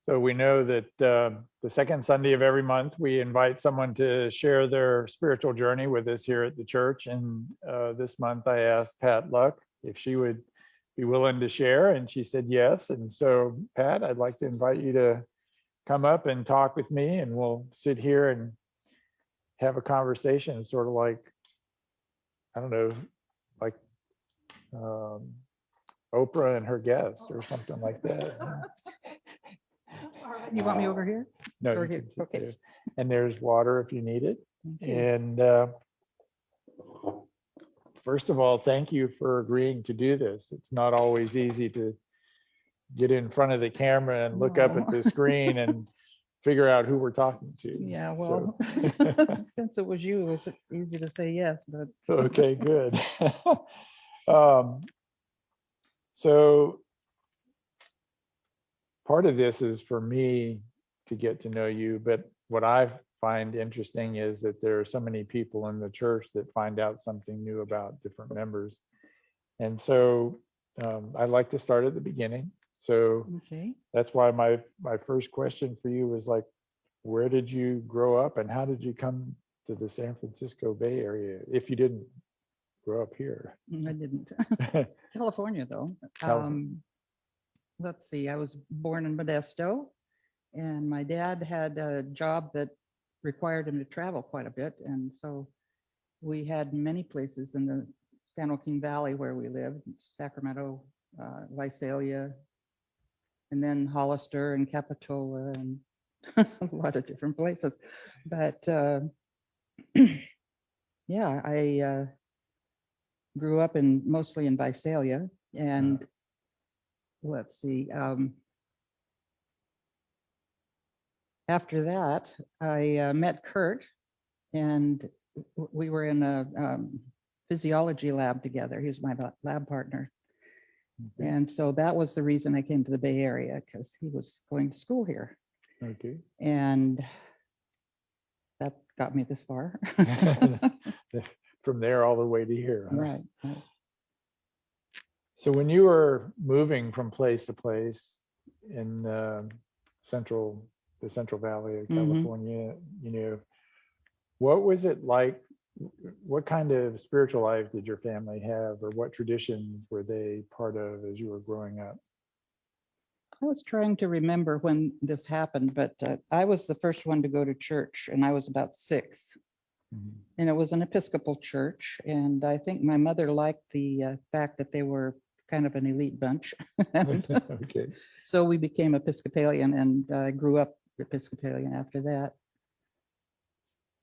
So we know that the second Sunday of every month, we invite someone to share their spiritual journey with us here at the church. And this month I asked Pat Luck if she would be willing to share, and she said yes. And so, Pat, I'd like to invite you to come up and talk with me, and we'll sit here and have a conversation, sort of like, I don't know, like Oprah and her guest or something like that. You want me over here? No, Over you here, can sit okay. there. And there's water if you need it. Thank you. And first of all, thank you for agreeing to do this. It's not always easy to get in front of the camera and look up at the screen and figure out who we're talking to. Yeah, So- well, since it was you, it was easy to say yes, but Okay, good. So part of this is for me to get to know you, but what I find interesting is that there are so many people in the church that find out something new about different members. And so I'd like to start at the beginning. So okay. that's why my first question for you was like, where did you grow up and how did you come to the San Francisco Bay Area if you didn't grow up here? I didn't. California, though. California. Let's see, I was born in Modesto, and my dad had a job that required him to travel quite a bit. And so we had many places in the San Joaquin Valley where we lived, Sacramento, Visalia, and then Hollister and Capitola and a lot of different places. But yeah, I grew up mostly in Visalia, and let's see. After that, I met Kurt, and we were in a physiology lab together. He was my lab partner. Okay. And so that was the reason I came to the Bay Area, because he was going to school here. Okay. And that got me this far. From there all the way to here. Huh? Right. Right. So when you were moving from place to place in the Central Valley of California, you know, what was it like? What kind of spiritual life did your family have, or what traditions were they part of as you were growing up? I was trying to remember when this happened, but I was the first one to go to church, and I was about 6. Mhm. And it was an Episcopal church. And I think my mother liked the fact that they were kind of an elite bunch. And Okay. so we became Episcopalian, and I grew up Episcopalian after that.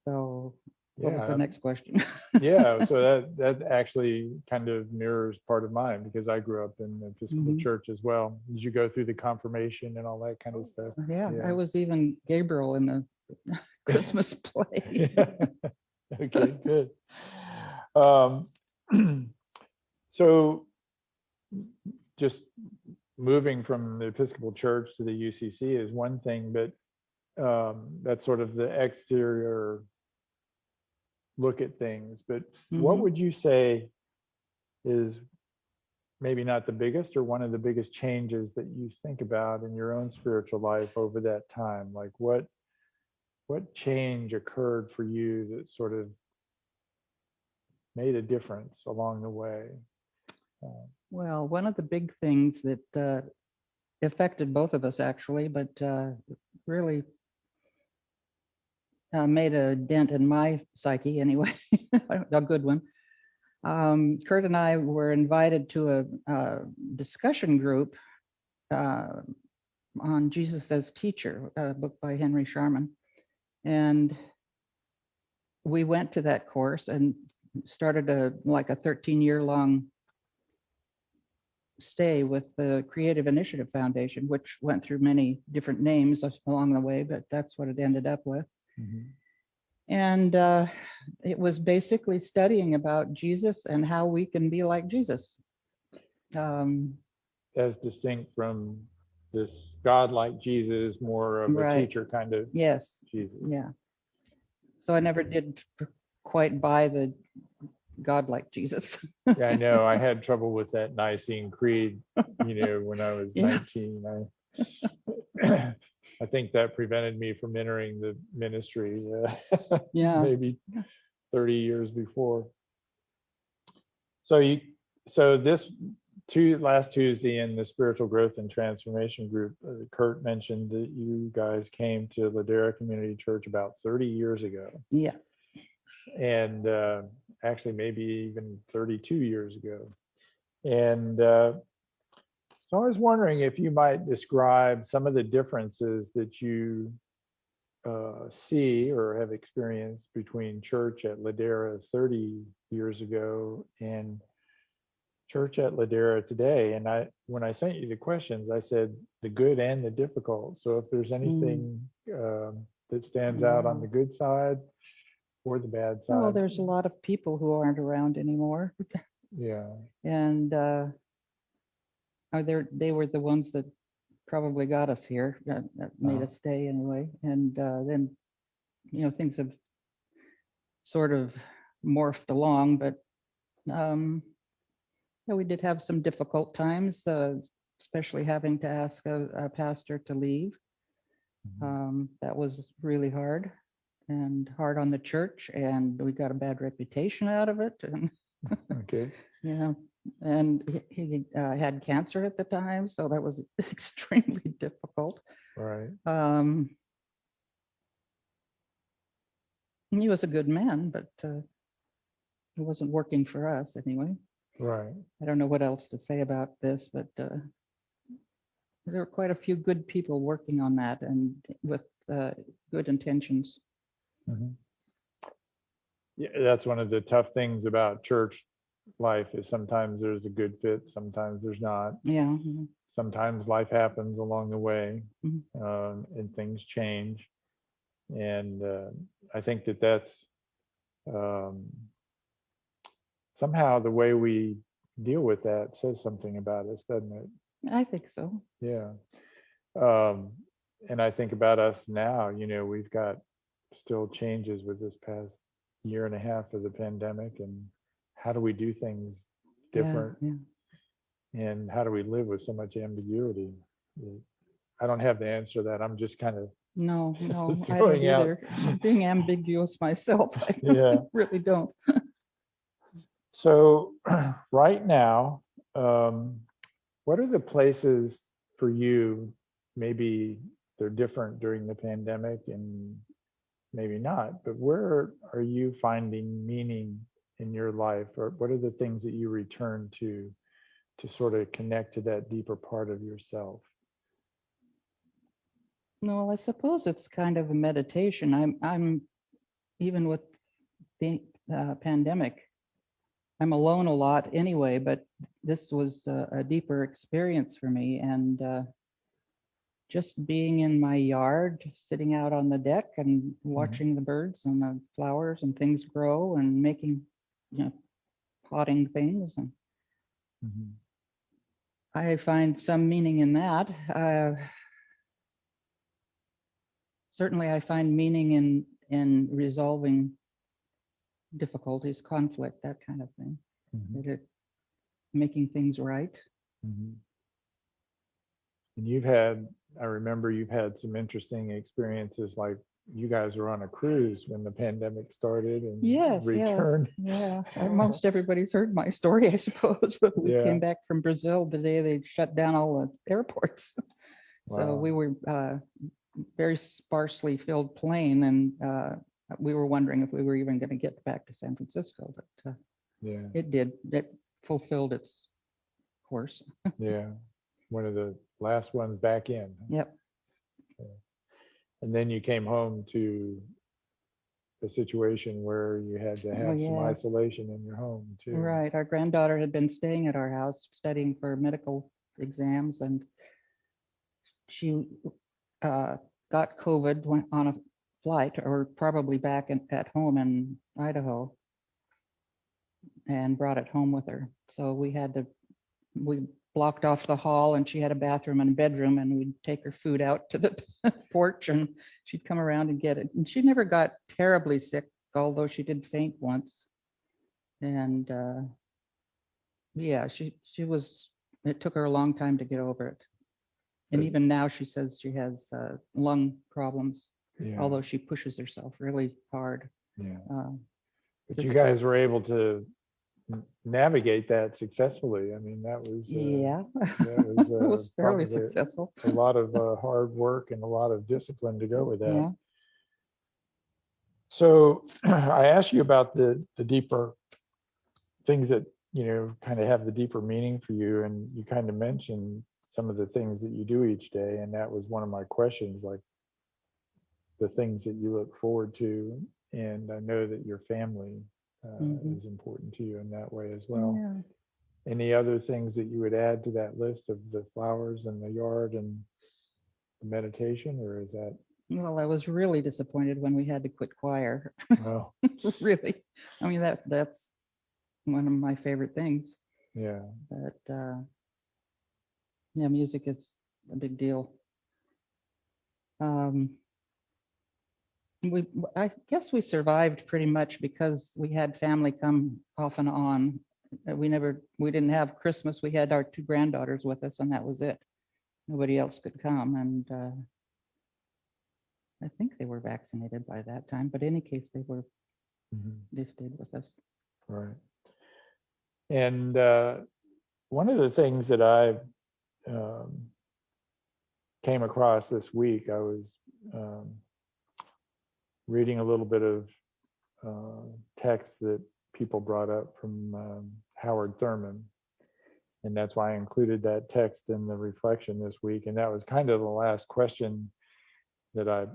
So what was the next question? Yeah, so that actually kind of mirrors part of mine, because I grew up in the Episcopal Mhm. church as well. Did you go through the confirmation and all that kind of stuff? Yeah, Yeah. I was even Gabriel in the Christmas play. Okay, good. So just moving from the Episcopal Church to the UCC is one thing, but that's sort of the exterior look at things. But what Mhm. would you say is maybe not the biggest or one of the biggest changes that you think about in your own spiritual life over that time? Like what change occurred for you that sort of made a difference along the way? Well, one of the big things that affected both of us actually, but really made a dent in my psyche anyway, a good one. Kurt and I were invited to a discussion group on Jesus as Teacher, a book by Henry Sharman. And we went to that course and started like a 13-year-long stay with the Creative Initiative Foundation, which went through many different names along the way, but that's what it ended up with. Mhm. And it was basically studying about Jesus and how we can be like Jesus. As distinct from this God-like Jesus, more of a Right. teacher kind of Yes. Jesus. Yeah. So I never did quite buy the God-like Jesus. Yeah, I know. I had trouble with that Nicene Creed, when I was Yeah. 19. think that prevented me from entering the ministry Yeah. maybe 30 years before. So this last Tuesday in the spiritual growth and transformation group, Kurt mentioned that you guys came to Ladera Community Church about 30 years ago. Yeah. And actually maybe even 32 years ago. And so I was wondering if you might describe some of the differences that you see or have experienced between church at Ladera 30 years ago and church at Ladera today. And when I sent you the questions, I said the good and the difficult. So if there's anything that stands out on the good side or the bad side. Oh, there's a lot of people who aren't around anymore. Yeah. And they were the ones that probably got us here, that made us stay anyway. And then, things have sort of morphed along, but we did have some difficult times, especially having to ask a pastor to leave. That was really hard and hard on the church, and we got a bad reputation out of it. And Okay. And he had cancer at the time, so that was extremely difficult. Right. He was a good man, but he wasn't working for us anyway. Right. I don't know what else to say about this, but there were quite a few good people working on that, and with good intentions. Yeah, that's one of the tough things about church life is sometimes there's a good fit, sometimes there's not. Yeah. Sometimes life happens along the way, and things change. And I think that's somehow the way we deal with that says something about us, doesn't it? I think so. Yeah. And I think about us now, we've got still changes with this past year and a half of the pandemic, and how do we do things different? And how do we live with so much ambiguity? I don't have the answer to that. I'm just kind of No, I don't throwing out. either. Being ambiguous myself, I Yeah. really don't. So right now, what are the places for you? Maybe they're different during the pandemic and maybe not, but where are you finding meaning in your life? Or what are the things that you return to sort of connect to that deeper part of yourself? No, I suppose it's kind of a meditation. I'm even with the pandemic, I'm alone a lot anyway, but this was a deeper experience for me. And just being in my yard, sitting out on the deck and watching the birds and the flowers and things grow and making, potting things. And I find some meaning in that. Certainly, I find meaning in resolving difficulties, conflict, that kind of thing. Making things right. And I remember you've had some interesting experiences, like you guys were on a cruise when the pandemic started and returned. Yeah, most everybody's heard my story, I suppose, but we came back from Brazil the day they shut down all the airports. So we were very sparsely filled plane, and we were wondering if we were even going to get back to San Francisco, but it did. It fulfilled its course. Yeah, one of the last ones back in. Yep. Okay. And then you came home to a situation where you had to have some isolation in your home too. Right. Our granddaughter had been staying at our house studying for medical exams, and she got COVID, went on a flight, or probably back at home in Idaho, and brought it home with her. So we blocked off the hall, and she had a bathroom and a bedroom, and we'd take her food out to the porch, and she'd come around and get it. And she never got terribly sick, although she did faint once. And it took her a long time to get over it. And But- even now she says she has lung problems, Yeah, although she pushes herself really hard. yeah. Um, But Just- you guys were able to navigate that successfully. I mean, that was Yeah, that was it was fairly probably successful. a lot of hard work and a lot of discipline to go with that. Yeah. So I asked you about the deeper things that, kind of have the deeper meaning for you. And you kind of mentioned some of the things that you do each day. And that was one of my questions, like the things that you look forward to. And I know that your family Mhm. is important to you in that way as well. Yeah. Any other things that you would add to that list of the flowers and the yard and the meditation, or is that, Well, I was really disappointed when we had to quit choir. well, Really. I mean, that's one of my favorite things. yeah, But yeah, music is a big deal. I guess we survived pretty much because we had family come off and on. We didn't have Christmas. We had our 2 granddaughters with us, and that was it. Nobody else could come. And I think they were vaccinated by that time, but in any case, mhm, they stayed with us. right. And one of the things that I um, came across this week, I was reading a little bit of text that people brought up from Howard Thurman. And that's why I included that text in the reflection this week. And that was kind of the last question that I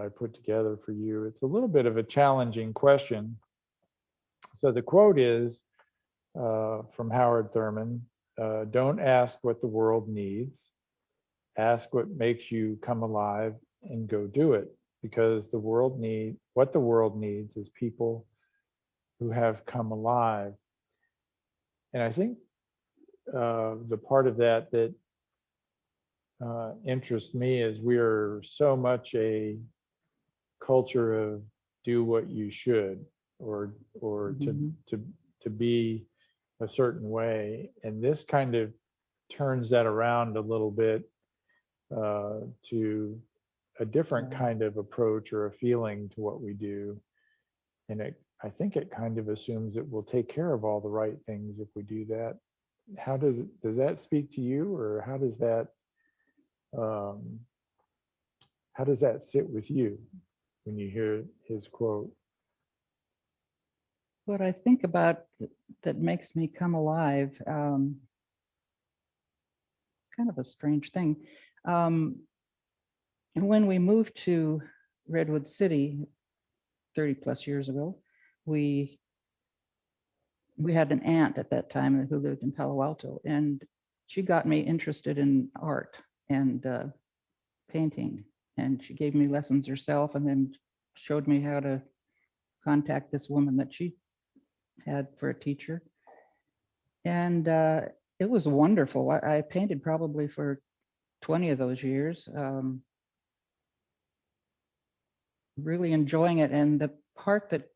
put together for you. It's a little bit of a challenging question. So the quote is from Howard Thurman, don't ask what the world needs, ask what makes you come alive and go do it, because what the world needs is people who have come alive. And I think the part of that interests me is we're so much a culture of do what you should, or Mhm. to be a certain way, and this kind of turns that around a little bit to a different Yeah. kind of approach or a feeling to what we do. And I think it kind of assumes that we'll take care of all the right things if we do that. How does that speak to you, or um, how does that sit with you when you hear his quote? What I think about that makes me come alive, kind of a strange thing. Um, when we moved to Redwood City 30 plus years ago, we had an aunt at that time who lived in Palo Alto, and she got me interested in art and painting. And she gave me lessons herself, and then showed me how to contact this woman that she had for a teacher. And it was wonderful. I painted probably for 20 of those years, really enjoying it. And the part that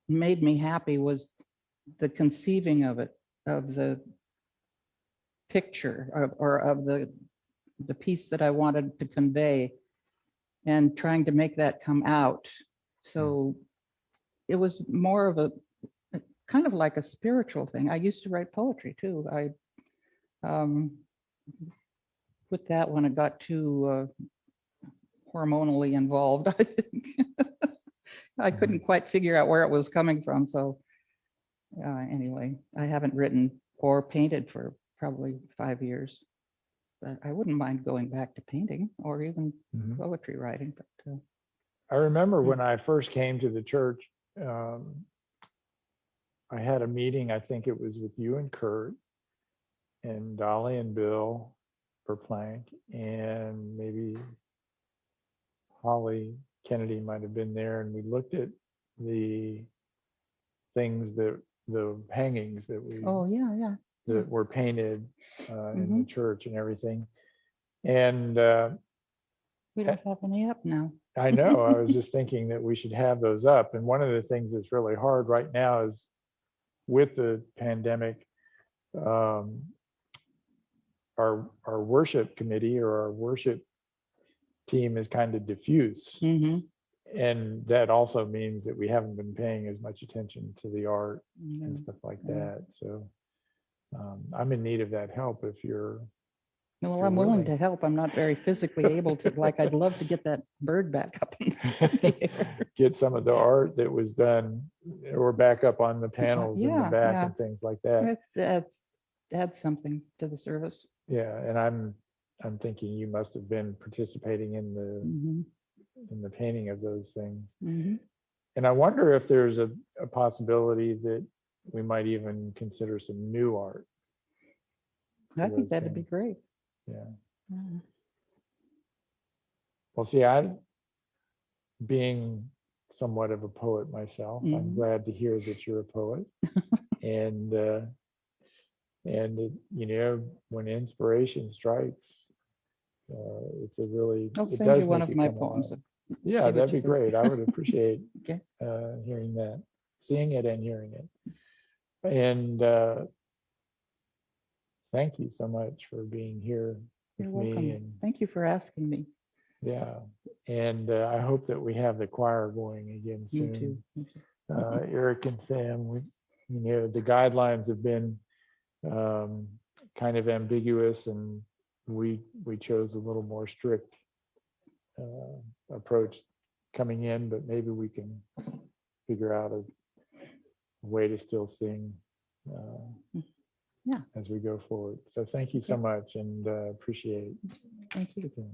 made me happy was the conceiving of it, of the picture, or of the piece that I wanted to convey, and trying to make that come out. So it was more of a kind of like a spiritual thing. I used to write poetry too. I with that when it got too hormonally involved, I think. I couldn't quite figure out where it was coming from. So anyway, I haven't written or painted for probably 5 years, but I wouldn't mind going back to painting or even Mhm. poetry writing. But I remember when I first came to the church, I had a meeting, I think it was with you and Kurt and Dolly and Bill Verplank, and maybe Holly Kennedy might have been there, and we looked at the things the hangings oh yeah, yeah. that were painted in the Mhm. church and everything. And We don't have any up now. I know, I was just thinking that we should have those up. And one of the things that's really hard right now is with the pandemic, our worship committee or our worship team is kind of diffuse. Mhm. And that also means that we haven't been paying as much attention to the art and Yeah. stuff like Yeah. that. So I'm in need of that help if you're, Well, you're I'm willing willing. to help. I'm not very physically able to, like, I'd love to get that bird back up in the air. get some of the art that was done or back up on the panels in the Yeah, back yeah. and things like that. Adds something to the service. Yeah, and I'm thinking you must have been participating in Mhm. the painting of those things. Mhm. And I wonder if there's a possibility that we might even consider some new art. I for think those that'd be things. great. Yeah. Yeah. Well, see, being somewhat of a poet myself, I'm Mhm. glad to hear that you're a poet. and when inspiration strikes, it's a really, I'll it send you does one make of you my come poems. alive. See Yeah, what that'd you be think. great. I would appreciate Okay. hearing that, seeing it and hearing it. And thank you so much for being here with You're me. welcome. And Thank you for asking me. yeah, and I hope that we have the choir going again Me soon. too. Thank you. Eric and Sam, the guidelines have been kind of ambiguous, and we chose a little more strict approach coming in, but maybe we can figure out a way to still sing Yeah. as we go forward. So thank you so Okay. much, and appreciate Thank you. it.